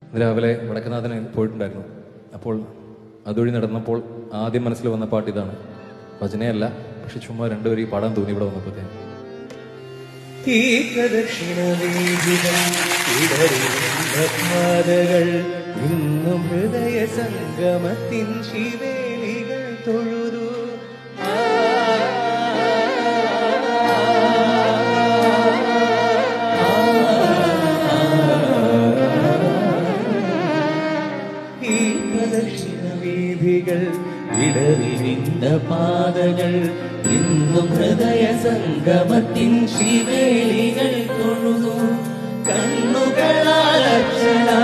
ഇന്ന് രാവിലെ വടക്കനാഥന് പോയിട്ടുണ്ടായിരുന്നു. അപ്പോൾ അതുവഴി നടന്നപ്പോൾ ആദ്യം മനസ്സിൽ വന്ന പാട്ട് ഇതാണ്. ഭജനയല്ല, പക്ഷെ ചുമ്മാ രണ്ടുപേരും ഈ പാടാൻ തോന്നി ഇവിടെ വന്നപ്പോഴത്തേന്. ഈ പ്രദക്ഷിണ വീതികൾ ഇന്നും ഹൃദയ സംഗമത്തിൻ ശിവേലികൾ തൊഴുതു. ഈ പ്രദക്ഷിണ വീതികൾ ഇടറിവിണ്ട പാതകൾ ഇന്നും ഹൃദയ സംഗമത്തിൻ ശിവേലികൾ തൊഴുതു. കണ്ണുകളാൽ അക്ഷരാ